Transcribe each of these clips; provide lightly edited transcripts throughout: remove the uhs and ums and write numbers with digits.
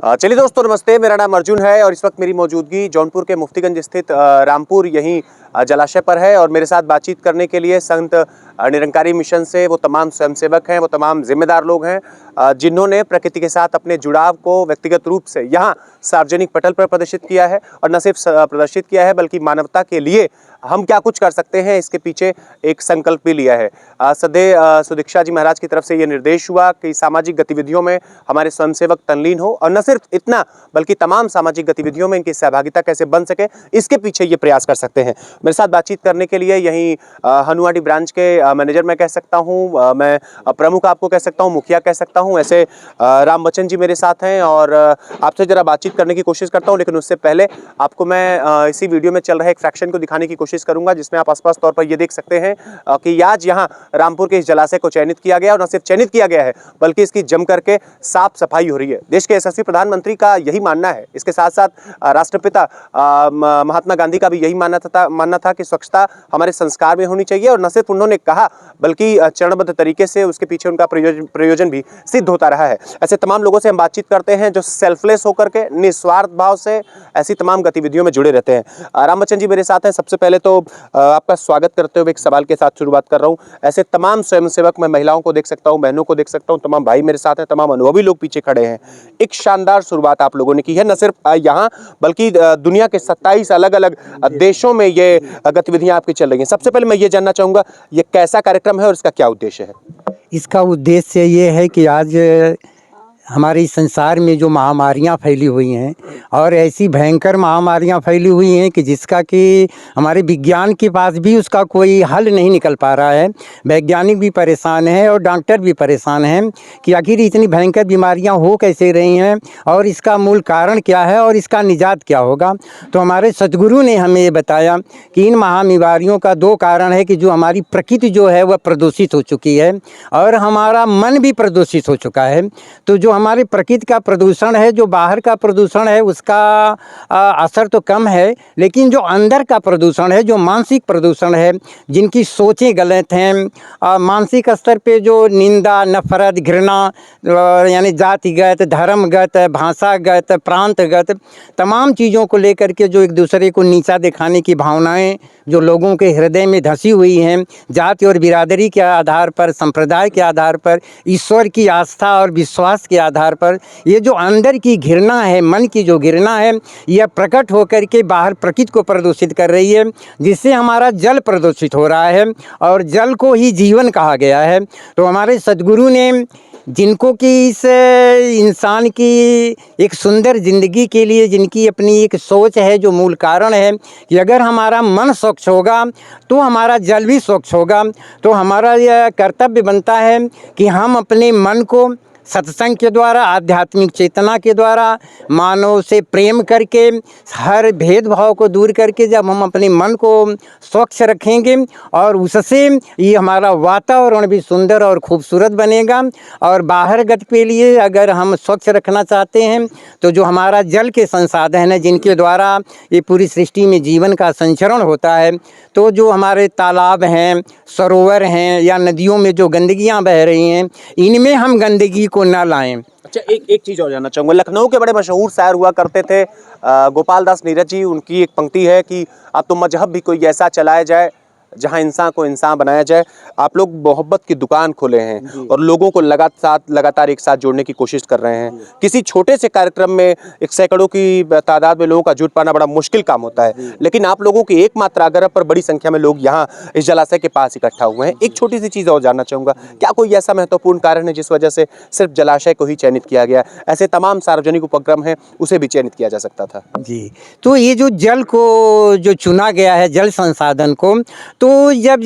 चलिए दोस्तों, नमस्ते। मेरा नाम अर्जुन है और इस वक्त मेरी मौजूदगी जौनपुर के मुफ्तीगंज स्थित रामपुर यहीं जलाशय पर है। और मेरे साथ बातचीत करने के लिए संत निरंकारी मिशन से वो तमाम स्वयंसेवक हैं, वो तमाम जिम्मेदार लोग हैं जिन्होंने प्रकृति के साथ अपने जुड़ाव को व्यक्तिगत रूप से यहाँ सार्वजनिक पटल पर प्रदर्शित किया है। और न सिर्फ प्रदर्शित किया है बल्कि मानवता के लिए हम क्या कुछ कर सकते हैं इसके पीछे एक संकल्प भी लिया है। सदैव सुदीक्षा जी महाराज की तरफ से ये निर्देश हुआ कि सामाजिक गतिविधियों में हमारे स्वयंसेवक तल्लीन हो, और न सिर्फ इतना बल्कि तमाम सामाजिक गतिविधियों में इनकी सहभागिता कैसे बन सके, इसके पीछे ये प्रयास कर सकते हैं। मेरे साथ बातचीत करने के लिए यहीं हनुआडी ब्रांच के मैनेजर मैं कह सकता हूँ, मैं प्रमुख आपको कह सकता हूँ, मुखिया कह सकता हूँ, ऐसे राम बच्चन जी मेरे साथ हैं। और आपसे जरा बातचीत करने की कोशिश करता हूँ, लेकिन उससे पहले आपको मैं इसी वीडियो में चल रहे एक फ्रैक्शन को दिखाने की कोशिश करूंगा, जिसमें आप स्पष्ट तौर पर यह देख सकते हैं कि आज यहाँ रामपुर के इस जलाशय को चयनित किया गया, और न सिर्फ चयनित किया गया है बल्कि इसकी जम करके साफ सफाई हो रही है। देश के यशस्वी प्रधानमंत्री का यही मानना है। इसके साथ साथ राष्ट्रपिता महात्मा गांधी का भी यही मानना था कि स्वच्छता हमारे संस्कार में होनी चाहिए। और न सिर्फ उन्होंने कहा बल्कि चरणबद्ध तरीके से उसके पीछे उनका प्रयोजन भी सिद्ध होता रहा है। ऐसे तमाम लोगों से हम बातचीत करते हैं जो सेल्फलेस होकर के निस्वार्थ भाव से ऐसी तमाम गतिविधियों में जुड़े रहते हैं। राम बच्चन जी मेरे साथ हैं। सबसे पहले तो आपका स्वागत करते हुए एक सवाल के साथ शुरुआत कर रहा हूं। ऐसे तमाम स्वयंसेवक, मैं महिलाओं को देख सकता हूं, बहनों को देख सकता हूं, तमाम भाई मेरे साथ हैं, तमाम अनुभवी लोग पीछे खड़े हैं। एक शानदार शुरुआत आप लोगों ने की है, न सिर्फ यहाँ बल्कि दुनिया के 27 अलग अलग देशों में ये गतिविधियां आपकी चल रही हैं। सबसे पहले मैं ये जानना चाहूंगा, ये कैसा कार्यक्रम है और इसका क्या उद्देश्य है? इसका उद्देश्य ये है कि आज हमारे संसार में जो महामारियां फैली हुई हैं, और ऐसी भयंकर महामारियां फैली हुई हैं कि जिसका कि हमारे विज्ञान के पास भी उसका कोई हल नहीं निकल पा रहा है। वैज्ञानिक भी परेशान हैं और डॉक्टर भी परेशान हैं कि आखिर इतनी भयंकर बीमारियां हो कैसे रही हैं और इसका मूल कारण क्या है और इसका निजात क्या होगा। तो हमारे सद्गुरु ने हमें ये बताया कि इन महामारियों का दो कारण है कि जो हमारी प्रकृति जो है वह प्रदूषित हो चुकी है और हमारा मन भी प्रदूषित हो चुका है। तो जो हमारी प्रकृति का प्रदूषण है, जो बाहर का प्रदूषण है, उसका असर तो कम है, लेकिन जो अंदर का प्रदूषण है, जो मानसिक प्रदूषण है, जिनकी सोचें गलत हैं, मानसिक स्तर पे जो निंदा, नफरत, घृणा, यानी जातिगत, धर्मगत, भाषागत, प्रांतगत तमाम चीज़ों को लेकर के जो एक दूसरे को नीचा दिखाने की भावनाएं जो लोगों के हृदय में धंसी हुई हैं, जाति और बिरादरी के आधार पर, संप्रदाय के आधार पर, ईश्वर की आस्था और विश्वास के आधार पर, ये जो अंदर की घृणा है, मन की जो घृणा है, यह प्रकट होकर के बाहर प्रकृति को प्रदूषित कर रही है, जिससे हमारा जल प्रदूषित हो रहा है और जल को ही जीवन कहा गया है। तो हमारे सद्गुरु ने जिनको कि इस इंसान की एक सुंदर ज़िंदगी के लिए जिनकी अपनी एक सोच है, जो मूल कारण है कि अगर हमारा मन स्वच्छ होगा तो हमारा जल भी स्वच्छ होगा। तो हमारा यह कर्तव्य बनता है कि हम अपने मन को सत्संग के द्वारा, आध्यात्मिक चेतना के द्वारा, मानव से प्रेम करके, हर भेदभाव को दूर करके जब हम अपने मन को स्वच्छ रखेंगे और उससे ये हमारा वातावरण भी सुंदर और खूबसूरत बनेगा। और बाहरगत के लिए अगर हम स्वच्छ रखना चाहते हैं तो जो हमारा जल के संसाधन है, जिनके द्वारा ये पूरी सृष्टि में जीवन का संचरण होता है, तो जो हमारे तालाब हैं, सरोवर हैं या नदियों में जो गंदगियाँ बह रही हैं, इनमें हम गंदगी को ना लाएं। अच्छा, एक चीज और जानना चाहूंगा। लखनऊ के बड़े मशहूर शायर हुआ करते थे गोपाल दास नीरज जी, उनकी एक पंक्ति है कि अब तो मजहब भी कोई ऐसा चलाया जाए जहां इंसान को इंसान बनाया जाए। आप लोग मोहब्बत की दुकान खोले हैं और लोगों को लगातार एक साथ जोड़ने की कोशिश कर रहे हैं। किसी छोटे से कार्यक्रम में एक सैकड़ों की तादाद में लोगों का जुट पाना बड़ा मुश्किल काम होता है, लेकिन आप लोगों की एकमात्र आग्रह पर बड़ी संख्या में लोग यहाँ इस जलाशय के पास इकट्ठा हुए हैं। एक छोटी सी चीज़ और जानना चाहूँगा, क्या कोई ऐसा महत्वपूर्ण कारण है जिस वजह से सिर्फ जलाशय को ही चयनित किया गया? ऐसे तमाम सार्वजनिक उपक्रम हैं, उसे भी चयनित किया जा सकता था। जी, तो ये जो जल को जो चुना गया है, जल संसाधन को, तो जब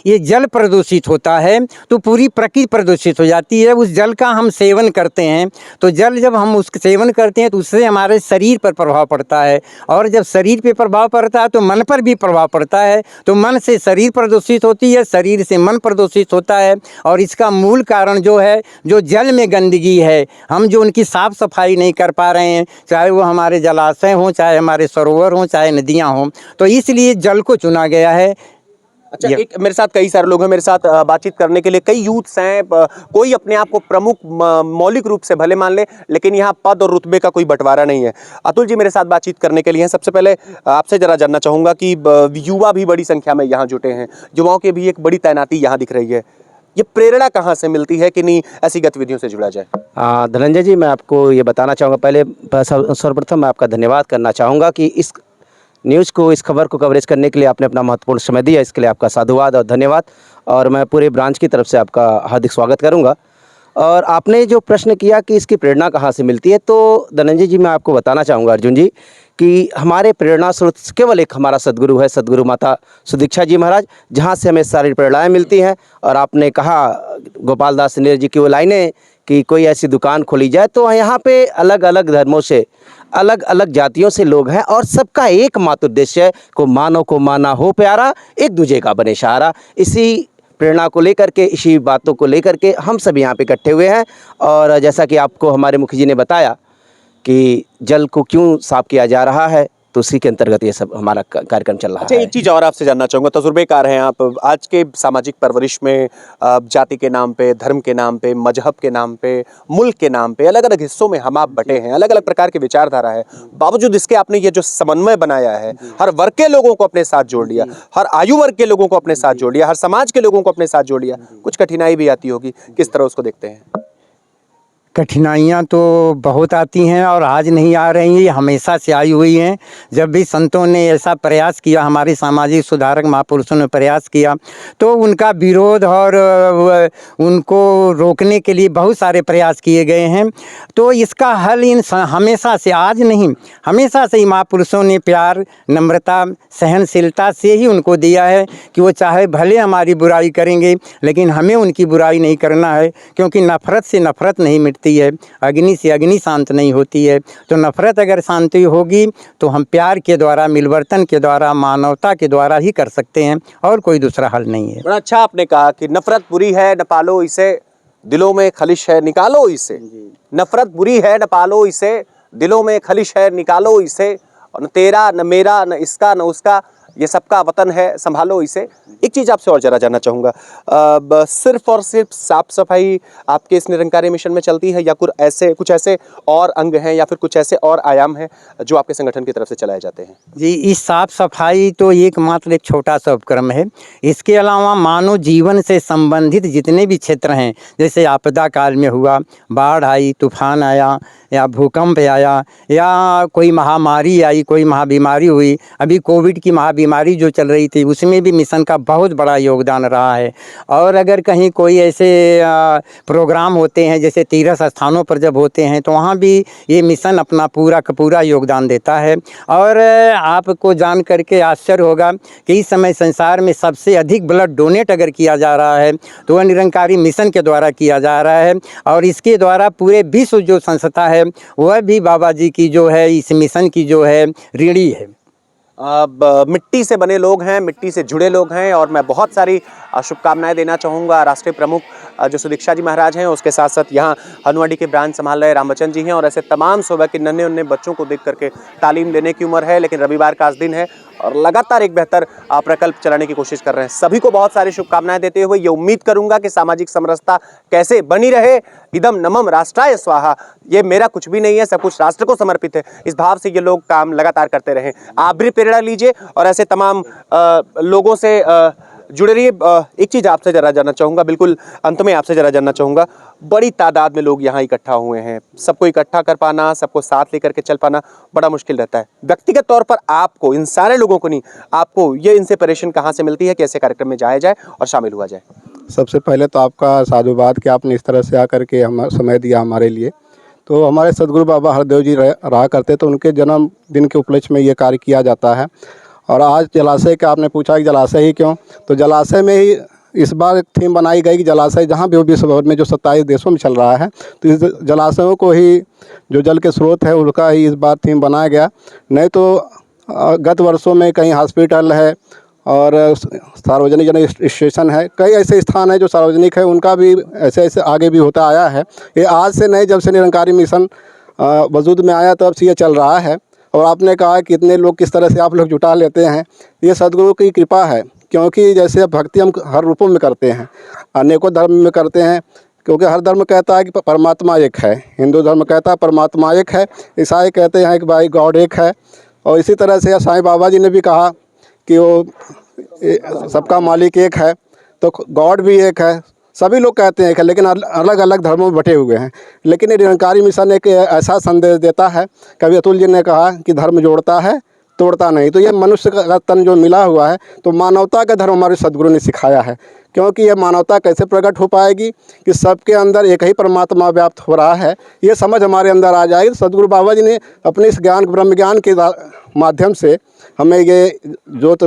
ये जल प्रदूषित होता है तो पूरी प्रकृति प्रदूषित हो जाती है। उस जल का हम सेवन करते हैं, तो जल जब हम उसका सेवन करते हैं तो उससे हमारे शरीर पर प्रभाव पड़ता है, और जब शरीर पे प्रभाव पड़ता है तो मन पर भी प्रभाव पड़ता है। तो मन से शरीर प्रदूषित होती है, शरीर से मन प्रदूषित होता है। और इसका मूल कारण जो है, जो जल में गंदगी है, हम जो उनकी साफ़ सफाई नहीं कर पा रहे हैं, चाहे वो हमारे जलाशय हों, चाहे हमारे सरोवर हों, चाहे नदियाँ हों, तो इसलिए जल को चुना गया है। अच्छा, एक मेरे साथ कई सारे लोग हैं, मेरे साथ बातचीत करने के लिए कई यूथ्स हैं। कोई अपने आप को प्रमुख मौलिक रूप से भले मान ले, लेकिन यहाँ पद और रुतबे का कोई बंटवारा नहीं है। अतुल जी मेरे साथ बातचीत करने के लिए हैं। सबसे पहले आपसे जरा जानना चाहूंगा कि युवा भी बड़ी संख्या में यहाँ जुटे हैं, युवाओं की भी एक बड़ी तैनाती यहाँ दिख रही है। ये प्रेरणा कहाँ से मिलती है कि नहीं ऐसी गतिविधियों से जुड़ा जाए? धनंजय जी, मैं आपको ये बताना चाहूँगा, पहले सर्वप्रथम मैं आपका धन्यवाद करना चाहूँगा कि इस न्यूज़ को, इस खबर को कवरेज करने के लिए आपने अपना महत्वपूर्ण समय दिया, इसके लिए आपका साधुवाद और धन्यवाद। और मैं पूरे ब्रांच की तरफ से आपका हार्दिक स्वागत करूँगा। और आपने जो प्रश्न किया कि इसकी प्रेरणा कहाँ से मिलती है, तो धनंजय जी मैं आपको बताना चाहूँगा अर्जुन जी कि हमारे प्रेरणा स्रोत केवल एक हमारा सदगुरु है, सदगुरु माता सुदीक्षा जी महाराज, जहाँ से हमें सारी प्रेरणाएँ मिलती हैं। और आपने कहा गोपाल दास नेर जी की वो लाइनें कि कोई ऐसी दुकान खोली जाए, तो यहाँ पे अलग अलग धर्मों से, अलग अलग जातियों से लोग हैं और सबका एकमात्र उद्देश्य है को माना हो प्यारा, एक दूजे का बने सहारा। इसी प्रेरणा को लेकर के, इसी बातों को लेकर के हम सब यहाँ पे इकट्ठे हुए हैं। और जैसा कि आपको हमारे मुखी जी ने बताया कि जल को क्यों साफ किया जा रहा है, तो उसी के अंतर्गत ये सब हमारा कार्यक्रम चल रहा है। अच्छा, एक चीज़ और आपसे जानना चाहूँगा, तजुर्बेकार हैं आप। आज के सामाजिक परवरिश में जाति के नाम पे, धर्म के नाम पे, मजहब के नाम पे, मुल्क के नाम पे अलग अलग हिस्सों में हम आप बटे हैं, अलग अलग प्रकार की विचारधारा है। बावजूद इसके आपने ये जो समन्वय बनाया है, हर वर्ग के लोगों को अपने साथ जोड़ लिया, हर आयु वर्ग के लोगों को अपने साथ जोड़ लिया, हर समाज के लोगों को अपने साथ जोड़ लिया। कुछ कठिनाई भी आती होगी, किस तरह उसको देखते हैं? कठिनाइयाँ तो बहुत आती हैं और आज नहीं आ रही हैं, ये हमेशा से आई हुई हैं। जब भी संतों ने ऐसा प्रयास किया, हमारे सामाजिक सुधारक महापुरुषों ने प्रयास किया, तो उनका विरोध और उनको रोकने के लिए बहुत सारे प्रयास किए गए हैं। तो इसका हल हमेशा से, आज नहीं, हमेशा से ही महापुरुषों ने प्यार, नम्रता, सहनशीलता से ही उनको दिया है कि वो चाहे भले हमारी बुराई करेंगे, लेकिन हमें उनकी बुराई नहीं करना है, क्योंकि नफ़रत से नफ़रत नहीं मिटती है, अग्नि से अग्नि शांत नहीं होती है। तो नफ़रत अगर शांति होगी तो हम प्यार के द्वारा, मिलवर्तन के द्वारा, मानवता के द्वारा ही कर सकते हैं, और कोई दूसरा हल नहीं है। बड़ा अच्छा आपने कहा कि नफरत बुरी है, न पालो इसे, दिलों में खलिश है, निकालो इसे। नफरत बुरी है, न पालो इसे, दिलों में खलिश है, निकालो इसे। और न तेरा, न मेरा, न इसका, न उसका, ये सबका वतन है, संभालो इसे। एक चीज़ आपसे और जरा जानना चाहूँगा, सिर्फ और सिर्फ साफ सफाई आपके इस निरंकारी मिशन में चलती है, या कुछ ऐसे और अंग हैं, या फिर कुछ ऐसे और आयाम हैं जो आपके संगठन की तरफ से चलाए जाते हैं? जी, इस साफ सफाई तो एकमात्र एक छोटा सा उपक्रम है। इसके अलावा मानव जीवन से संबंधित जितने भी क्षेत्र हैं, जैसे आपदा काल में हुआ, बाढ़ आई, तूफान आया, या भूकंप आया, या कोई महामारी आई, कोई महाबीमारी हुई, अभी कोविड की महाबीमारी जो चल रही थी, उसमें भी मिशन का बहुत बड़ा योगदान रहा है। और अगर कहीं कोई ऐसे प्रोग्राम होते हैं, जैसे तीर्थ स्थानों पर जब होते हैं, तो वहाँ भी ये मिशन अपना पूरा का पूरा योगदान देता है। और आपको जान करके आश्चर्य होगा कि इस समय संसार में सबसे अधिक ब्लड डोनेट अगर किया जा रहा है, तो वह निरंकारी मिशन के द्वारा किया जा रहा है। और इसके द्वारा पूरे विश्व जो संस्था है, वह भी बाबा जी की जो है, इस मिशन की जो है, ऋणी है। मिट्टी से बने लोग हैं, मिट्टी से जुड़े लोग हैं, और मैं बहुत सारी शुभकामनाएं देना चाहूँगा। राष्ट्रीय प्रमुख जो सुदीक्षा जी महाराज हैं, उसके साथ साथ यहाँ हनुमाडी के ब्रांच संभाल रहे रामबच्चन जी हैं, और ऐसे तमाम सुबह के नन्हे उन्ने बच्चों को देख करके तालीम लेने की उम्र है, लेकिन रविवार का आज दिन है और लगातार एक बेहतर प्रकल्प चलाने की कोशिश कर रहे हैं। सभी को बहुत सारी शुभकामनाएं देते हुए ये उम्मीद करूंगा कि सामाजिक समरसता कैसे बनी रहे। इदम नमम राष्ट्राय स्वाहा, ये मेरा कुछ भी नहीं है, सब कुछ राष्ट्र को समर्पित है, इस भाव से ये लोग काम लगातार करते रहें। आप भी प्रेरणा लीजिए और ऐसे तमाम लोगों से जुड़े रहिए। एक चीज़ आपसे जरा जानना चाहूँगा, बिल्कुल अंत में आपसे जरा जानना चाहूँगा, बड़ी तादाद में लोग यहाँ इकट्ठा हुए हैं, सबको इकट्ठा कर पाना, सबको साथ लेकर के चल पाना बड़ा मुश्किल रहता है। व्यक्तिगत तौर पर आपको, इन सारे लोगों को नहीं, आपको ये इंस्पिरेशन कहाँ से मिलती है कि ऐसे कार्यक्रम में जाया जाए और शामिल हुआ जाए? सबसे पहले तो आपका साधुवाद कि आपने इस तरह से आकर के हम समय दिया हमारे लिए। तो हमारे सदगुरु बाबा हरदेव जी रहा करते, तो उनके जन्मदिन के उपलक्ष्य में ये कार्य किया जाता है। और आज जलाशय का आपने पूछा कि जलाशय ही क्यों, तो जलाशय में ही इस बार थीम बनाई गई कि जलाशय जहाँ भी विश्व भर में जो 27 देशों में चल रहा है, तो इस जलाशयों को ही, जो जल के स्रोत है, उनका ही इस बार थीम बनाया गया। नहीं तो गत वर्षों में कहीं हॉस्पिटल है और सार्वजनिक जन स्टेशन है, कई ऐसे स्थान हैं जो सार्वजनिक है, उनका भी ऐसे ऐसे आगे भी होता आया है। ये आज से नहीं, जब से निरंकारी मिशन वजूद में आया तब से ये चल रहा है। और आपने कहा कि इतने लोग किस तरह से आप लोग जुटा लेते हैं, ये सदगुरु की कृपा है क्योंकि जैसे भक्ति हम हर रूपों में करते हैं, अनेकों धर्म में करते हैं, क्योंकि हर धर्म कहता है कि परमात्मा एक है। हिंदू धर्म कहता है परमात्मा एक है, ईसाई कहते हैं कि भाई गॉड एक है, और इसी तरह से साईं बाबा जी ने भी कहा कि वो सबका मालिक एक है, तो गॉड भी एक है। सभी लोग कहते हैं कि, लेकिन अलग अलग धर्मों में बटे हुए हैं। लेकिन ये निरंकारी मिशन एक ऐसा संदेश देता है, कवि अतुल जी ने कहा कि धर्म जोड़ता है तोड़ता नहीं। तो ये मनुष्य का तन जो मिला हुआ है, तो मानवता का धर्म हमारे सदगुरु ने सिखाया है। क्योंकि ये मानवता कैसे प्रकट हो पाएगी कि सबके अंदर एक ही परमात्मा व्याप्त हो रहा है, ये समझ हमारे अंदर आ जाएगी। सदगुरु बाबा जी ने अपने इस ज्ञान ब्रह्म ज्ञान के माध्यम से हमें ये ज्योत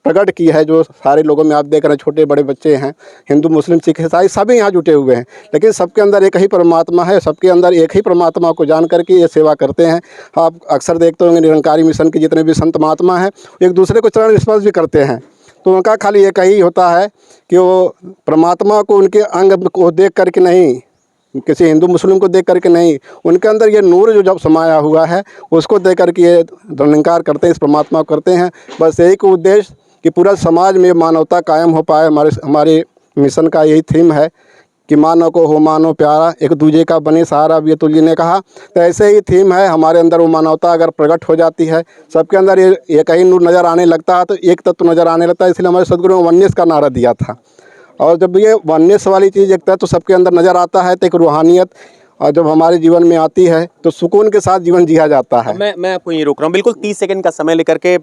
प्रकट की है। जो सारे लोगों में आप देख रहे हैं, छोटे बड़े बच्चे हैं, हिंदू मुस्लिम सिख ईसाई सभी यहाँ जुटे हुए हैं, लेकिन सबके अंदर एक ही परमात्मा है। सबके अंदर एक ही परमात्मा को जान करके ये सेवा करते हैं। आप अक्सर देखते होंगे निरंकारी मिशन के जितने भी संत महात्मा हैं, एक दूसरे को चरण स्पर्श भी करते हैं। तो उनका खाली एक ही होता है कि वो परमात्मा को उनके अंग को देख करके नहीं, किसी हिंदू मुस्लिम को देख करके नहीं, उनके अंदर ये नूर जो जब समाया हुआ है उसको देख करके ये निरंकार करते हैं, इस परमात्मा को करते हैं। बस यही को उद्देश्य कि पूरा समाज में मानवता कायम हो पाए। हमारे मिशन का यही थीम है कि मानव को हो मानो प्यारा, एक दूजे का बने सहारा, भी अतुल जी ने कहा। तो ऐसे ही थीम है, हमारे अंदर वो मानवता अगर प्रकट हो जाती है, सबके अंदर ये एक ही नूर नज़र आने लगता है, तो एक तत्व नज़र आने लगता है। इसलिए हमारे सदगुरु ने वननेस का नारा दिया था। और जब ये वननेस वाली चीज़ एक तत्व सबके अंदर नज़र आता है, तो एक रूहानियत और जब हमारे जीवन में आती है तो सुकून के साथ जीवन जिया जाता है। मैं आपको ये रोक रहा हूँ, बिल्कुल 30 सेकंड का समय लेकर के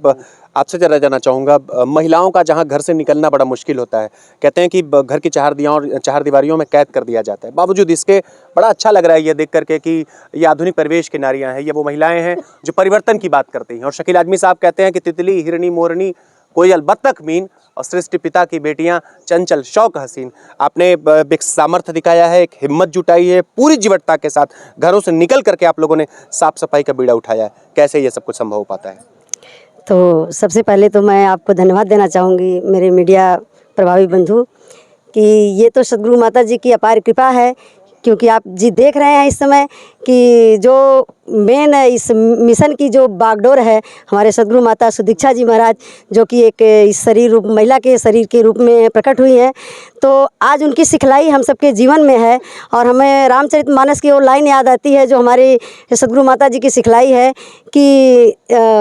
आपसे जरा जानना चाहूँगा। महिलाओं का जहाँ घर से निकलना बड़ा मुश्किल होता है, कहते हैं कि घर की चार दीवारियों में कैद कर दिया जाता है, बावजूद इसके बड़ा अच्छा लग रहा है ये देख करके कि ये आधुनिक परिवेश की नारियाँ हैं, ये वो महिलाएं हैं जो परिवर्तन की बात करती हैं। और शकील आजमी साहब कहते हैं कि तितली, हिरनी, मोरनी, कोयल, बत्तख, मीन और सृष्टि पिता की बेटियां, चंचल, शौक, हसीन। आपने एक सामर्थ्य दिखाया है, एक हिम्मत जुटाई है, पूरी जीवटता के साथ घरों से निकल करके आप लोगों ने साफ सफाई का बीड़ा उठाया है। कैसे ये सब कुछ संभव हो पाता है? तो सबसे पहले तो मैं आपको धन्यवाद देना चाहूँगी मेरे मीडिया प्रभावी बंधु, कि ये तो सदगुरु माता जी की अपार कृपा है। क्योंकि आप जी देख रहे हैं इस समय कि जो मेन इस मिशन की जो बागडोर है, हमारे सदगुरु माता सुदीक्षा जी महाराज, जो कि एक इस शरीर रूप महिला के शरीर के रूप में प्रकट हुई हैं। तो आज उनकी सिखलाई हम सबके जीवन में है, और हमें रामचरितमानस की वो लाइन याद आती है जो हमारे सदगुरु माता जी की सिखलाई है कि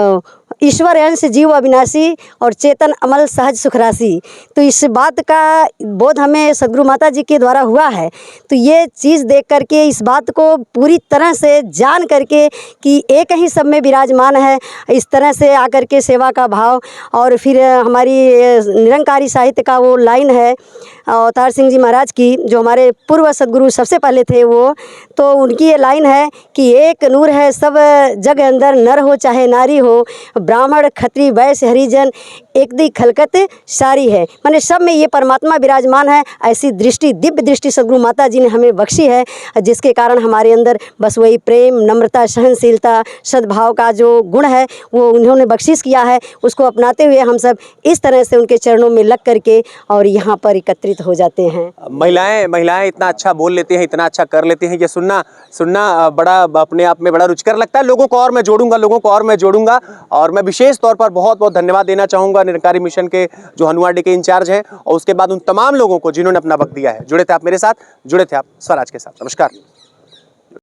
ईश्वर अंश जीव अविनाशी और चेतन अमल सहज सुखराशि। तो इस बात का बोध हमें सदगुरु माता जी के द्वारा हुआ है। तो ये चीज़ देख करके, इस बात को पूरी तरह से जान करके कि एक ही सब में विराजमान है, इस तरह से आकर के सेवा का भाव। और फिर हमारी निरंकारी साहित्य का वो लाइन है अवतार सिंह जी महाराज की, जो हमारे पूर्व सदगुरु सबसे पहले थे वो, तो उनकी ये लाइन है कि एक नूर है सब जग अंदर, नर हो चाहे नारी हो, ब्राह्मण क्षत्रिय वैश्य हरिजन, एक दी खलकत सारी है। माने सब में ये परमात्मा विराजमान है। ऐसी दृष्टि, दिव्य दृष्टि सदगुरु माता जी ने हमें बख्शी है, जिसके कारण हमारे अंदर बस वही प्रेम, नम्रता, सहनशीलता, सद्भाव का जो गुण है वो उन्होंने बख्शिश किया है। उसको अपनाते हुए हम सब इस तरह से उनके चरणों में लग करके और यहाँ पर एकत्रित हो जाते हैं। महिलाएं इतना अच्छा बोल लेती हैं, इतना अच्छा कर लेती हैं, ये सुनना बड़ा अपने आप में बड़ा रुचिकर लगता है। लोगों को और मैं जोड़ूंगा। और मैं विशेष तौर पर बहुत बहुत धन्यवाद देना चाहूँगा निरंकारी मिशन के जो हनुमानडी के इंचार्ज हैं, और उसके बाद उन तमाम लोगों को जिन्होंने अपना वक्त दिया है। जुड़े थे आप मेरे साथ, जुड़े थे आप स्वराज के साथ। नमस्कार।